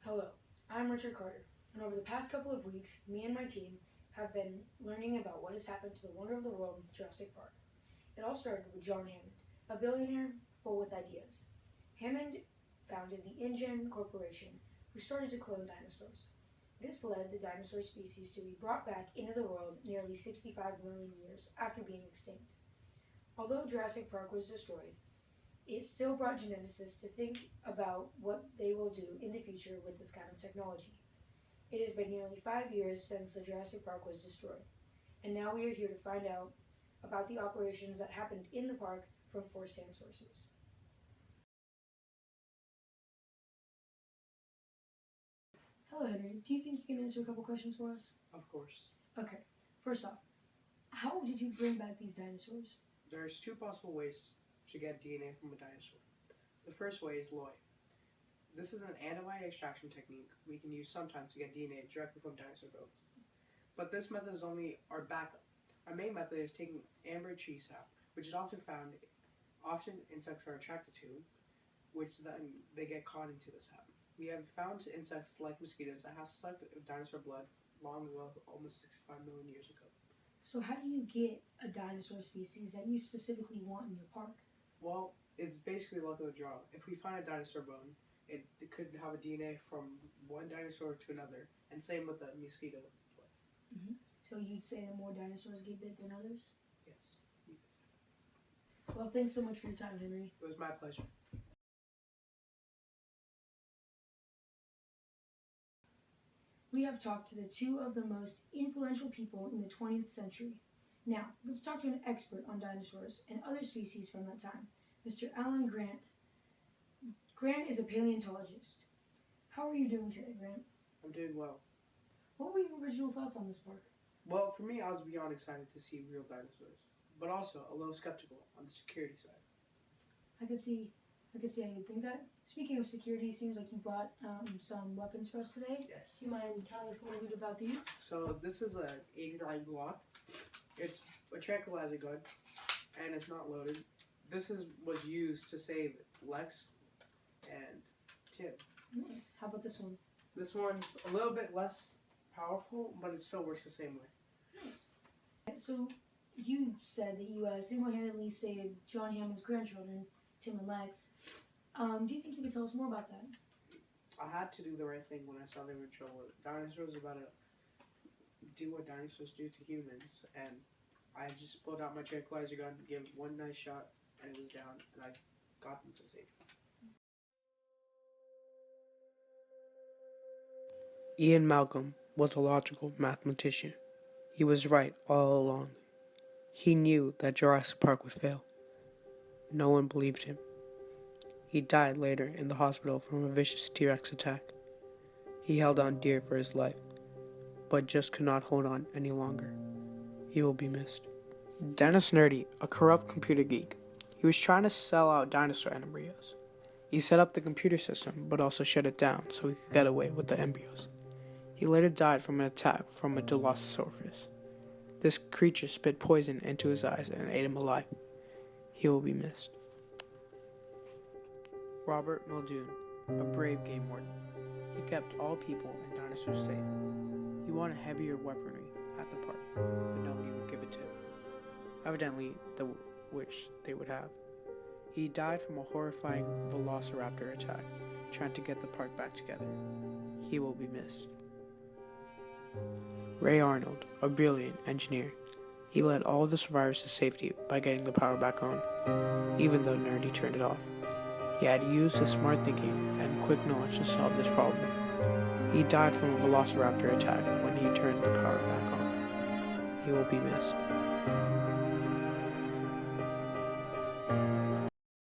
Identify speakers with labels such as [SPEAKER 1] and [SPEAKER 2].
[SPEAKER 1] Hello, I'm Richard Carter, and over the past couple of weeks, me and my team have been learning about what has happened to the wonder of the world, Jurassic Park. It all started with John Hammond, a billionaire full with ideas. Hammond founded the InGen Corporation, who started to clone dinosaurs. This led the dinosaur species to be brought back into the world nearly 65 million years after being extinct. Although Jurassic Park was destroyed, it still brought geneticists to think about what they will do in the future with this kind of technology. It has been nearly 5 years since the Jurassic Park was destroyed, and now we are here to find out about the operations that happened in the park from first-hand sources. Hello, Henry. Do you think you can answer a couple questions for us?
[SPEAKER 2] Of course.
[SPEAKER 1] Okay. First off, how did you bring back these dinosaurs?
[SPEAKER 2] There's two possible ways to get DNA from a dinosaur. The first way is Loy. This is an antibody extraction technique we can use sometimes to get DNA directly from dinosaur bones. But this method is only our backup. Our main method is taking amber tree sap, which is often insects are attracted to, which then they get caught into the sap. We have found insects like mosquitoes that have sucked dinosaur blood long ago, almost 65 million years ago.
[SPEAKER 1] So how do you get a dinosaur species that you specifically want in your park?
[SPEAKER 2] Well, it's basically luck of the draw. If we find a dinosaur bone, it could have a DNA from one dinosaur to another, and same with the mosquito blood.
[SPEAKER 1] Mm-hmm. So you'd say that more dinosaurs get bit than others?
[SPEAKER 2] Yes, you could say
[SPEAKER 1] Well, thanks so much for your time, Henry.
[SPEAKER 2] that. It was my pleasure.
[SPEAKER 1] We have talked to the two of the most influential people in the 20th century. Now, let's talk to an expert on dinosaurs and other species from that time, Mr. Alan Grant. Grant is a paleontologist. How are you doing today, Grant?
[SPEAKER 2] I'm doing well.
[SPEAKER 1] What were your original thoughts on this park?
[SPEAKER 2] Well, for me, I was beyond excited to see real dinosaurs, but also a little skeptical on the security side.
[SPEAKER 1] I could see how you'd think that. Speaking of security, it seems like you brought some weapons for us today.
[SPEAKER 2] Yes.
[SPEAKER 1] Do you mind telling us a little bit about these?
[SPEAKER 2] So this is a 89 Glock. It's a tranquilizer gun, and it's not loaded. This was used to save Lex and Tim.
[SPEAKER 1] Nice. How about this one?
[SPEAKER 2] This one's a little bit less powerful, but it still works the same way.
[SPEAKER 1] Nice. So you said that you single-handedly saved John Hammond's grandchildren, Tim and Lex. Do you think you could tell us more about that?
[SPEAKER 2] I had to do the right thing when I saw they were in trouble. Dinosaurs are about to do what dinosaurs do to humans, and I just pulled out my tranquilizer gun, gave it one nice shot, and it was down, and I got them to safety. Ian Malcolm was a logical mathematician. He was right all along. He knew that Jurassic Park would fail. No one believed him. He died later in the hospital from a vicious T-Rex attack. He held on dear for his life, but just could not hold on any longer. He will be missed. Dennis Nerdy, a corrupt computer geek, he was trying to sell out dinosaur embryos. He set up the computer system, but also shut it down so he could get away with the embryos. He later died from an attack from a Dilophosaurus. This creature spit poison into his eyes and ate him alive. He will be missed. Robert Muldoon, a brave game warden. He kept all people and dinosaurs safe. He wanted heavier weaponry at the park, but nobody would give it to him. Evidently, the wish they would have. He died from a horrifying velociraptor attack, trying to get the park back together. He will be missed. Ray Arnold, a brilliant engineer. He led all the survivors to safety by getting the power back on, even though Nerdy turned it off. He had used his smart thinking and quick knowledge to solve this problem. He died from a velociraptor attack when he turned the power back on. He will be missed.